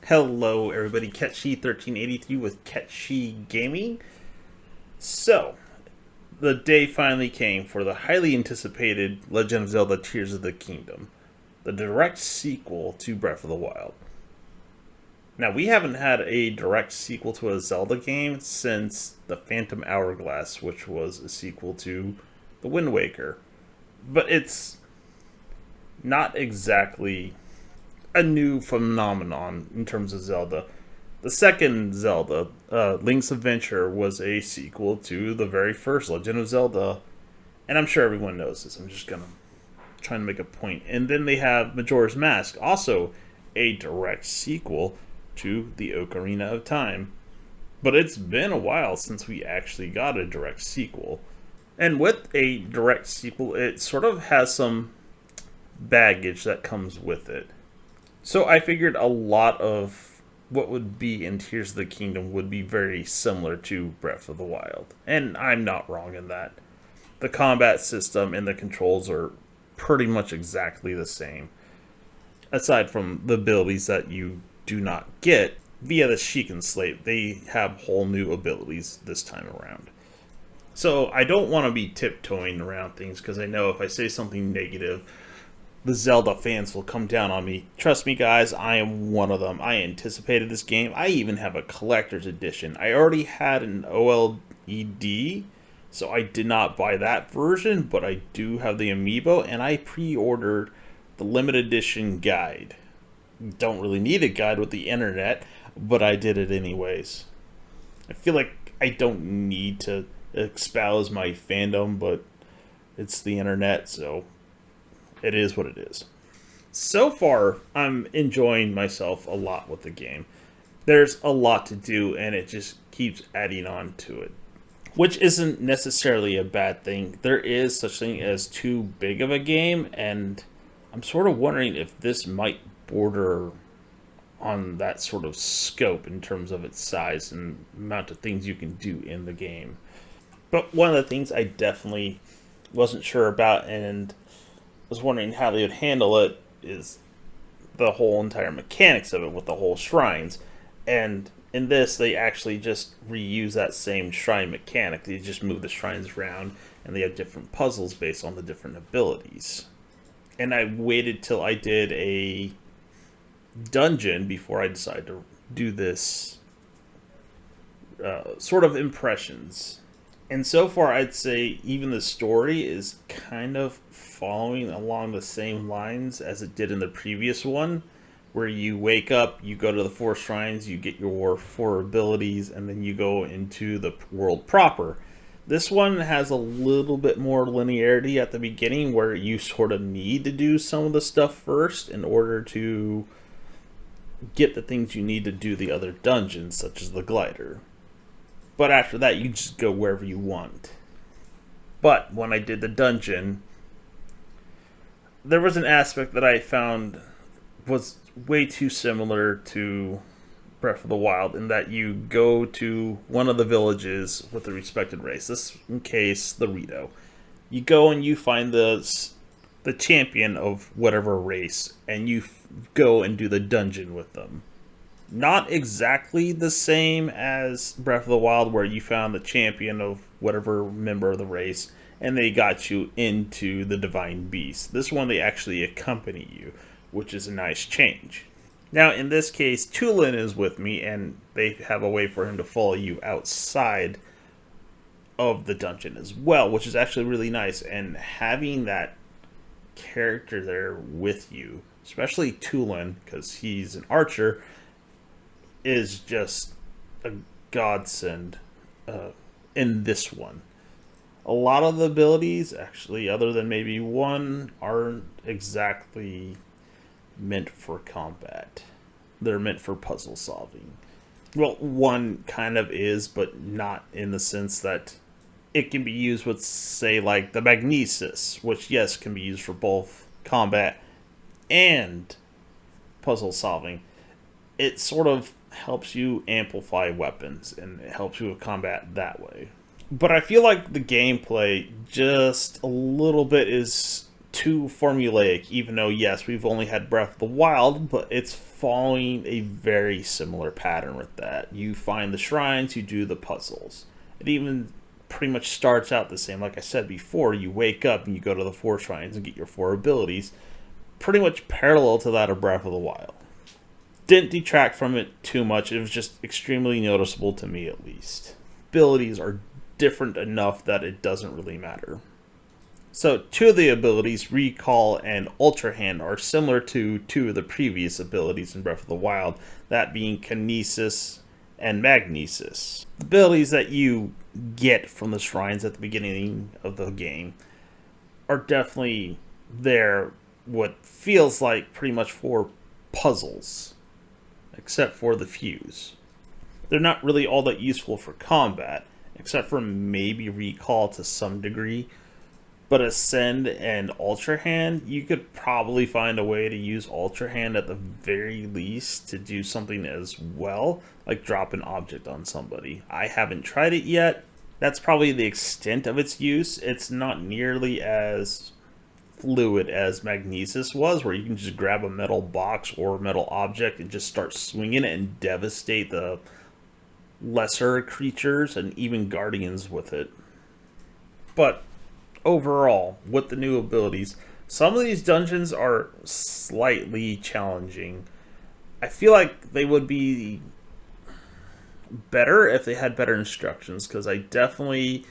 Hello, everybody. Ketshi1383 with Ketshi Gaming. So, the day finally came for the highly anticipated Legend of Zelda Tears of the Kingdom, the direct sequel to Breath of the Wild. Now, we haven't had a direct sequel to a Zelda game since The Phantom Hourglass, which was a sequel to The Wind Waker. But it's not exactly a new phenomenon in terms of Zelda. The second Zelda, Link's Adventure, was a sequel to the very first Legend of Zelda, and I'm sure everyone knows this. I'm just gonna try to make a point. And then they have Majora's Mask, also a direct sequel to the Ocarina of Time. But it's been a while since we actually got a direct sequel. And with a direct sequel, it sort of has some baggage that comes with it. So I figured a lot of what would be in Tears of the Kingdom would be very similar to Breath of the Wild. And I'm not wrong in that. The combat system and the controls are pretty much exactly the same, aside from the abilities that you do not get via the Sheikah Slate. They have whole new abilities this time around. So I don't want to be tiptoeing around things because I know if I say something negative, the Zelda fans will come down on me. Trust me, guys, I am one of them. I anticipated this game. I even have a collector's edition. I already had an OLED, so I did not buy that version, but I do have the amiibo, and I pre-ordered the limited edition guide. Don't really need a guide with the internet, but I did it anyways. I feel like I don't need to espouse my fandom, but it's the internet, so it is what it is. So far, I'm enjoying myself a lot with the game. There's a lot to do, and it just keeps adding on to it, which isn't necessarily a bad thing. There is such thing as too big of a game, and I'm sort of wondering if this might border on that sort of scope in terms of its size and amount of things you can do in the game. But one of the things I definitely wasn't sure about and was wondering how they would handle it is the whole entire mechanics of it with the whole shrines. And in this, they actually just reuse that same shrine mechanic. They just move the shrines around and they have different puzzles based on the different abilities. And I waited till I did a dungeon before I decided to do this sort of impressions. And so far, I'd say even the story is kind of following along the same lines as it did in the previous one, where you wake up, you go to the four shrines, you get your four abilities, and then you go into the world proper. This one has a little bit more linearity at the beginning, where you sort of need to do some of the stuff first in order to get the things you need to do the other dungeons, such as the glider. But after that, you just go wherever you want. But when I did the dungeon, there was an aspect that I found was way too similar to Breath of the Wild in that you go to one of the villages with the respected race. This in case the Rito. You go and you find the champion of whatever race, and you go and do the dungeon with them. Not exactly the same as Breath of the Wild, where you found the champion of whatever member of the race, and they got you into the Divine Beast. This one, they actually accompany you, which is a nice change. Now, in this case, Tulin is with me, and they have a way for him to follow you outside of the dungeon as well, which is actually really nice. And having that character there with you, especially Tulin, because he's an archer, is just a godsend in this one. A lot of the abilities, actually, other than maybe one, aren't exactly meant for combat. They're meant for puzzle solving. Well, one kind of is, but not in the sense that it can be used with, say, like the Magnesis, which, yes, can be used for both combat and puzzle solving. It sort of helps you amplify weapons and it helps you with combat that way. But I feel like the gameplay just a little bit is too formulaic, even though, yes, we've only had Breath of the Wild, but it's following a very similar pattern with that. You find the shrines, you do the puzzles. It even pretty much starts out the same. Like I said before, you wake up and you go to the 4 shrines and get your 4 abilities. Pretty much parallel to that of Breath of the Wild. Didn't detract from it too much. It was just extremely noticeable to me, at least. Abilities are different enough that it doesn't really matter. So 2 of the abilities, Recall and Ultra Hand, are similar to 2 of the previous abilities in Breath of the Wild, that being Kinesis and Magnesis. The abilities that you get from the shrines at the beginning of the game are definitely there, what feels like pretty much for puzzles, except for the fuse. They're not really all that useful for combat, except for maybe Recall to some degree. But Ascend and Ultra Hand, you could probably find a way to use Ultra Hand at the very least to do something as well, like drop an object on somebody. I haven't tried it yet. That's probably the extent of its use. It's not nearly as fluid as Magnesis was, where you can just grab a metal box or metal object and just start swinging it and devastate the lesser creatures and even guardians with it. But overall, with the new abilities, some of these dungeons are slightly challenging. I feel like they would be better if they had better instructions, because I definitely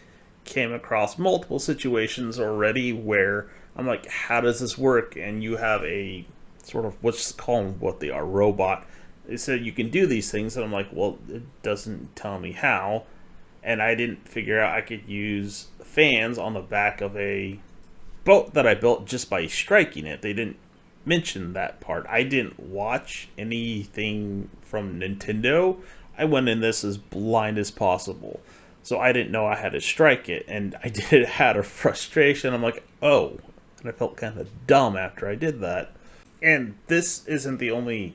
came across multiple situations already where I'm like, how does this work? And you have a sort of, let's call them what they are, robot. They said you can do these things, and I'm like, well, it doesn't tell me how. And I didn't figure out I could use fans on the back of a boat that I built just by striking it. They didn't mention that part. I didn't watch anything from Nintendo. I went in this as blind as possible. So I didn't know I had to strike it. And I did it out of frustration. I'm like, oh. And I felt kind of dumb after I did that. And this isn't the only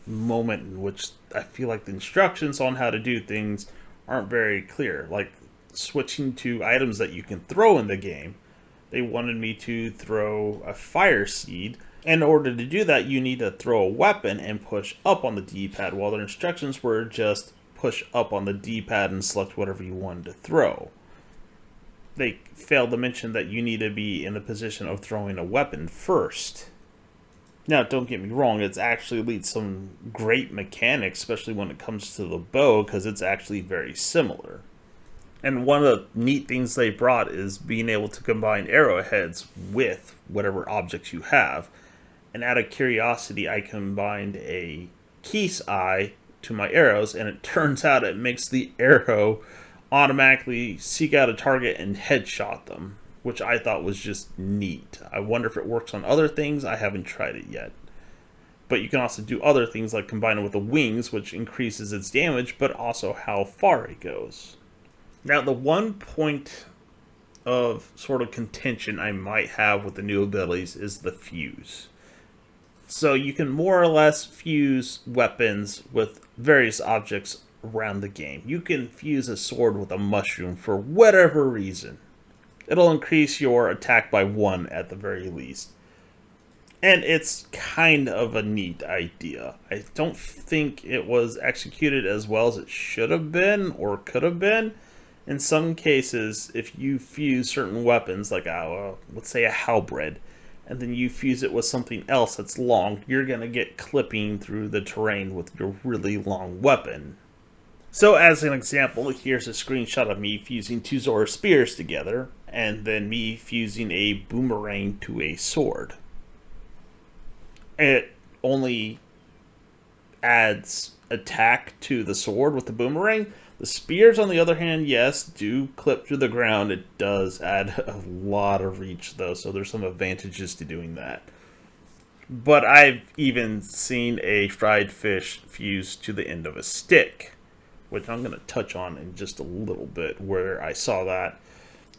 moment in which I feel like the instructions on how to do things aren't very clear. Like switching to items that you can throw in the game. They wanted me to throw a fire seed. In order to do that, you need to throw a weapon and push up on the D-pad, while their instructions were just push up on the D-pad and select whatever you wanted to throw. They failed to mention that you need to be in the position of throwing a weapon first. Now, don't get me wrong, it's actually leads some great mechanics, especially when it comes to the bow, because it's actually very similar. And one of the neat things they brought is being able to combine arrowheads with whatever objects you have. And out of curiosity, I combined a Keese eye to my arrows, and it turns out it makes the arrow automatically seek out a target and headshot them, which I thought was just neat. I wonder if it works on other things. I haven't tried it yet. But you can also do other things like combine it with the wings, which increases its damage, but also how far it goes. Now, the one point of sort of contention I might have with the new abilities is the fuse. So you can more or less fuse weapons with various objects around the game. You can fuse a sword with a mushroom for whatever reason. It'll increase your attack by 1 at the very least. And it's kind of a neat idea. I don't think it was executed as well as it should have been or could have been. In some cases, if you fuse certain weapons, like let's say a halberd, and then you fuse it with something else that's long, you're going to get clipping through the terrain with your really long weapon. So as an example, here's a screenshot of me fusing 2 Zora spears together, and then me fusing a boomerang to a sword. It only adds attack to the sword with the boomerang. The spears, on the other hand, yes, do clip through the ground. It does add a lot of reach, though, so there's some advantages to doing that. But I've even seen a fried fish fuse to the end of a stick, which I'm going to touch on in just a little bit, where I saw that.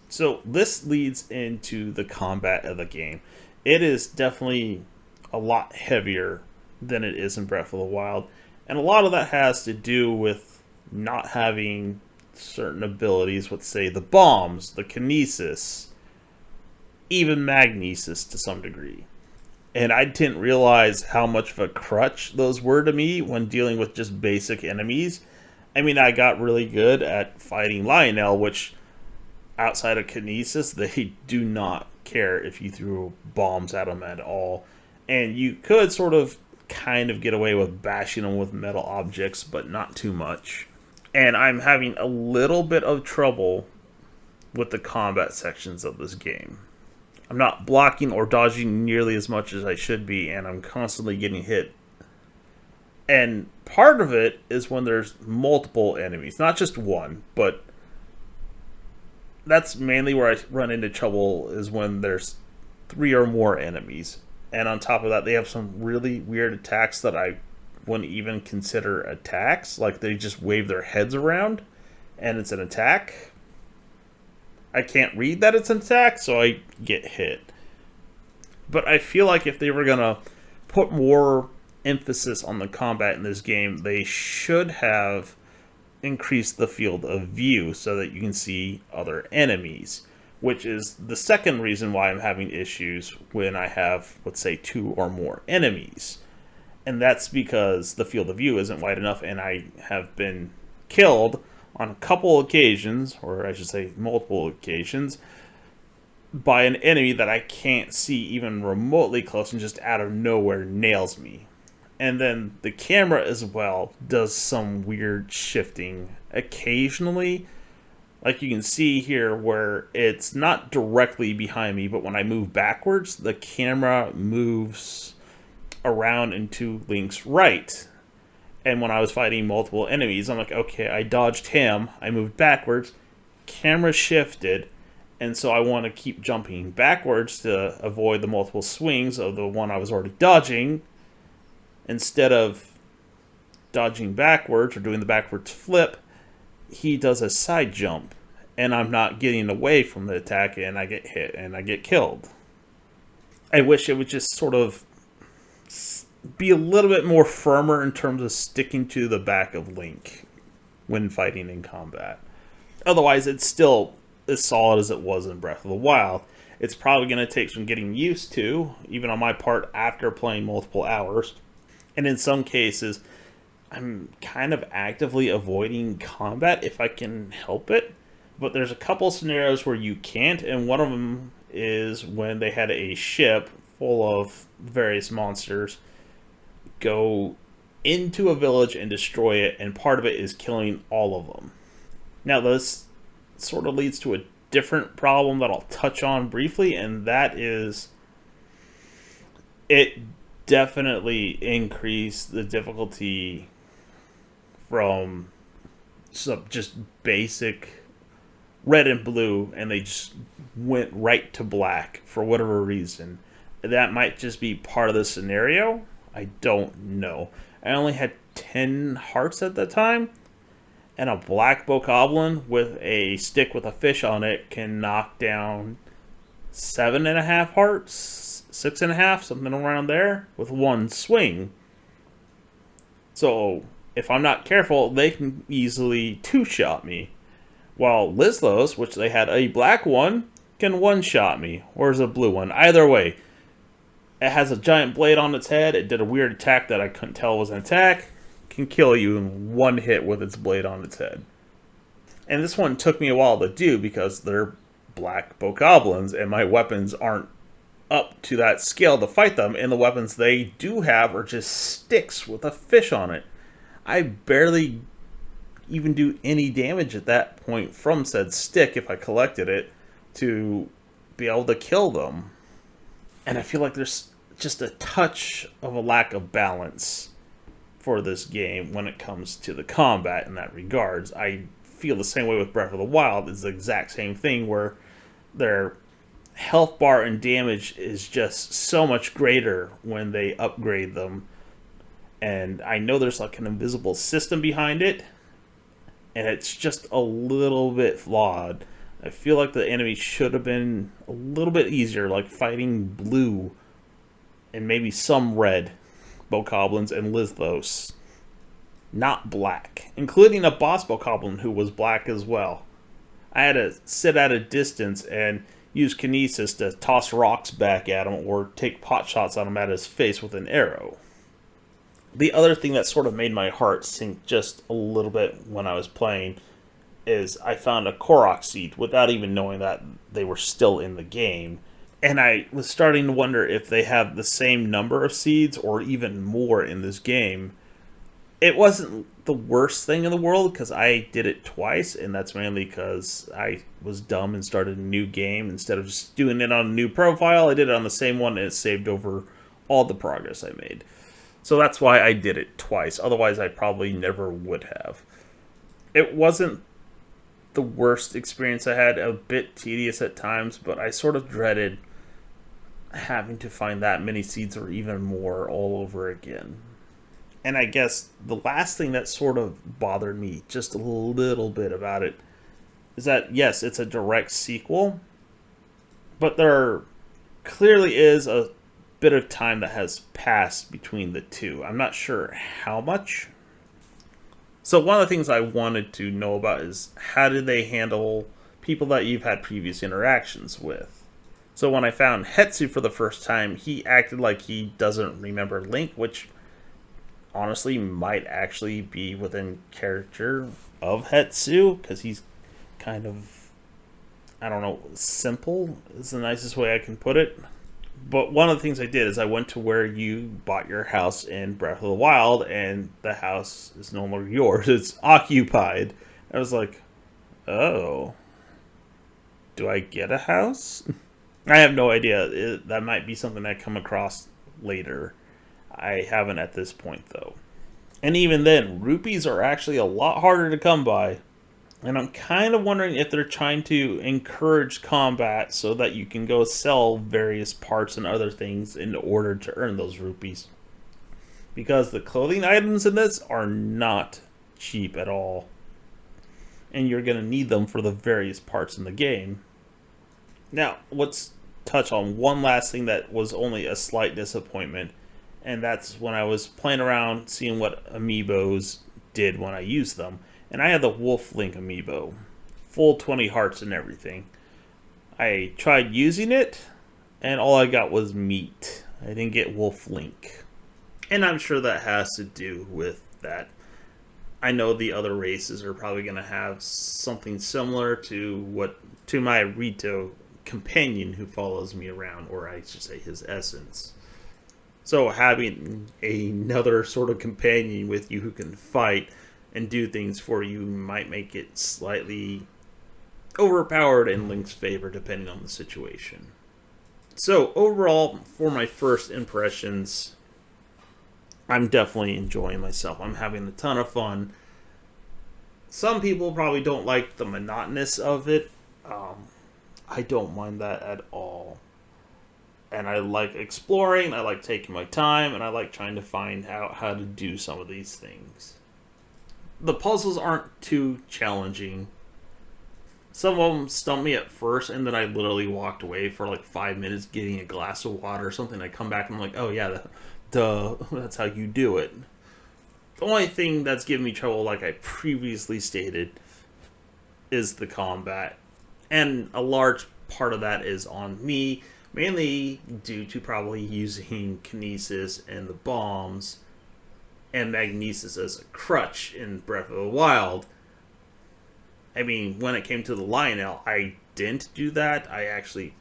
So this leads into the combat of the game. It is definitely a lot heavier than it is in Breath of the Wild, and a lot of that has to do with not having certain abilities, let's say the bombs, the kinesis, even magnesis to some degree. And I didn't realize how much of a crutch those were to me when dealing with just basic enemies. I mean, I got really good at fighting Lionel, which outside of kinesis, they do not care if you threw bombs at them at all. And you could sort of kind of get away with bashing them with metal objects, but not too much. And I'm having a little bit of trouble with the combat sections of this game. I'm not blocking or dodging nearly as much as I should be, and I'm constantly getting hit. And part of it is when there's multiple enemies, not just one, but that's mainly where I run into trouble, is when there's 3 or more enemies. And on top of that, they have some really weird attacks that I wouldn't even consider attacks. Like, they just wave their heads around, and it's an attack. I can't read that it's an attack, so I get hit. But I feel like if they were going to put more emphasis on the combat in this game, they should have increased the field of view so that you can see other enemies, which is the second reason why I'm having issues when I have, let's say, 2 or more enemies. And that's because the field of view isn't wide enough, and I have been killed on a couple occasions, or I should say multiple occasions, by an enemy that I can't see even remotely close and just out of nowhere nails me. And then the camera as well does some weird shifting occasionally. Like you can see here where it's not directly behind me, but when I move backwards, the camera moves around into Link's right. And when I was fighting multiple enemies, I'm like, okay, I dodged him, I moved backwards, camera shifted, and so I want to keep jumping backwards to avoid the multiple swings of the one I was already dodging, instead of dodging backwards or doing the backwards flip. He does a side jump, and I'm not getting away from the attack, and I get hit, and I get killed. I wish it would just sort of be a little bit more firmer in terms of sticking to the back of Link when fighting in combat. Otherwise, it's still as solid as it was in Breath of the Wild. It's probably going to take some getting used to, even on my part, after playing multiple hours. And in some cases, I'm kind of actively avoiding combat if I can help it. But there's a couple scenarios where you can't, and one of them is when they had a ship full of various monsters go into a village and destroy it, and part of it is killing all of them. Now, this sort of leads to a different problem that I'll touch on briefly, and that is it definitely increased the difficulty from some just basic red and blue, and they just went right to black for whatever reason. That might just be part of the scenario. I don't know. I only had 10 hearts at the time, and a black bokoblin with a stick with a fish on it can knock down 7.5 hearts, 6.5, something around there, with one swing. So if I'm not careful, they can easily two-shot me. While Lizlos, which they had a black one, can one-shot me, or is a blue one. Either way, it has a giant blade on its head. It did a weird attack that I couldn't tell was an attack. Can kill you in one hit with its blade on its head. And this one took me a while to do because they're black bokoblins, and my weapons aren't up to that scale to fight them, and the weapons they do have are just sticks with a fish on it. I barely even do any damage at that point from said stick if I collected it to be able to kill them. And I feel like there's just a touch of a lack of balance for this game when it comes to the combat in that regards. I feel the same way with Breath of the Wild. It's the exact same thing where their health bar and damage is just so much greater when they upgrade them. And I know there's like an invisible system behind it, and it's just a little bit flawed. I feel like the enemy should have been a little bit easier, like fighting blue and maybe some red bokoblins and Lizlos, not black, including a boss bokoblin who was black as well. I had to sit at a distance, and use kinesis to toss rocks back at him or take pot shots at him at his face with an arrow. The other thing that sort of made my heart sink just a little bit when I was playing is I found a Korok seed without even knowing that they were still in the game. And I was starting to wonder if they have the same number of seeds or even more in this game. It wasn't the worst thing in the world because I did it twice, and that's mainly because I was dumb and started a new game. Instead of just doing it on a new profile, I did it on the same one and it saved over all the progress I made. So that's why I did it twice. Otherwise, I probably never would have. It wasn't the worst experience I had, a bit tedious at times, but I sort of dreaded having to find that many seeds or even more all over again. And I guess the last thing that sort of bothered me just a little bit about it is that, yes, it's a direct sequel, but there clearly is a bit of time that has passed between the two. I'm not sure how much. So one of the things I wanted to know about is how did they handle people that you've had previous interactions with? So when I found Hetsu for the first time, he acted like he doesn't remember Link, which honestly might actually be within character of Hetsu, because he's kind of, I don't know, simple is the nicest way I can put it. But one of the things I did is I went to where you bought your house in Breath of the Wild, and the house is no longer yours. It's occupied. I was like, oh, do I get a house? I have no idea. That might be something I come across later. I haven't at this point, though. And even then, rupees are actually a lot harder to come by. And I'm kind of wondering if they're trying to encourage combat so that you can go sell various parts and other things in order to earn those rupees. Because the clothing items in this are not cheap at all. And you're going to need them for the various parts in the game. Now, let's touch on one last thing that was only a slight disappointment. And that's when I was playing around seeing what amiibos did when I used them. And I had the Wolf Link amiibo, full 20 hearts and everything. I tried using it, and all I got was meat. I didn't get Wolf Link. And I'm sure that has to do with that. I know the other races are probably going to have something similar to my Rito companion who follows me around, or I should say his essence. So having another sort of companion with you who can fight and do things for you might make it slightly overpowered in Link's favor depending on the situation. So overall, for my first impressions, I'm definitely enjoying myself. I'm having a ton of fun. Some people probably don't like the monotonous of it. I don't mind that at all. And I like exploring, I like taking my time, and I like trying to find out how to do some of these things. The puzzles aren't too challenging. Some of them stumped me at first, and then I literally walked away for like 5 minutes getting a glass of water or something. I come back and I'm like, oh yeah, duh, that's how you do it. The only thing that's giving me trouble, like I previously stated, is the combat. And a large part of that is on me, mainly due to probably using kinesis and the bombs and magnesis as a crutch in Breath of the Wild. I mean, when it came to the Lionel, I didn't do that. I actually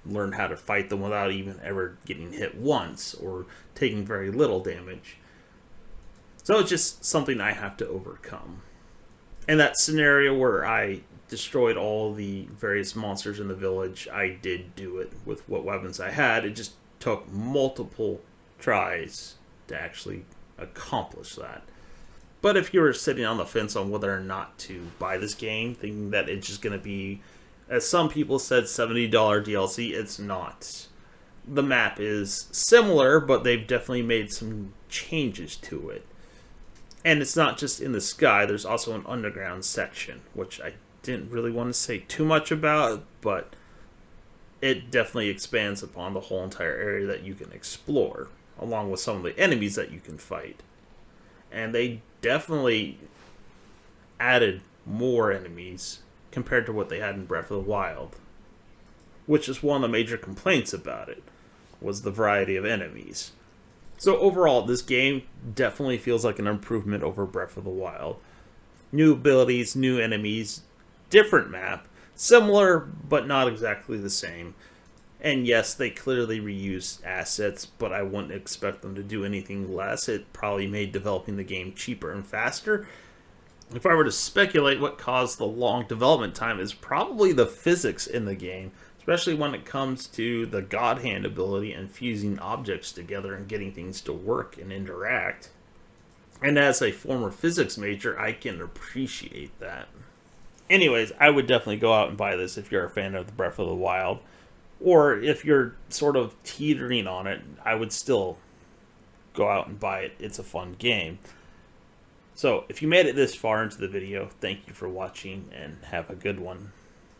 learned how to fight them without even ever getting hit once or taking very little damage. So it's just something I have to overcome. And that scenario where I destroyed all the various monsters in the village, I did do it with what weapons I had. It just took multiple tries to actually accomplish that. But if you were sitting on the fence on whether or not to buy this game, thinking that it's just going to be, as some people said, $70 DLC, it's not. The map is similar, but they've definitely made some changes to it. And it's not just in the sky, there's also an underground section, which I didn't really want to say too much about, but it definitely expands upon the whole entire area that you can explore, along with some of the enemies that you can fight. And they definitely added more enemies compared to what they had in Breath of the Wild. which is one of the major complaints about it, was the variety of enemies. So overall, this game definitely feels like an improvement over Breath of the Wild. New abilities, new enemies, different map, similar but not exactly the same. And yes, they clearly reuse assets, but I wouldn't expect them to do anything less. It probably made developing the game cheaper and faster. If I were to speculate, what caused the long development time is probably the physics in the game, especially when it comes to the God Hand ability and fusing objects together and getting things to work and interact. And as a former physics major, I can appreciate that. Anyways, I would definitely go out and buy this if you're a fan of the Breath of the Wild. Or if you're sort of teetering on it, I would still go out and buy it. It's a fun game. So, if you made it this far into the video, thank you for watching and have a good one.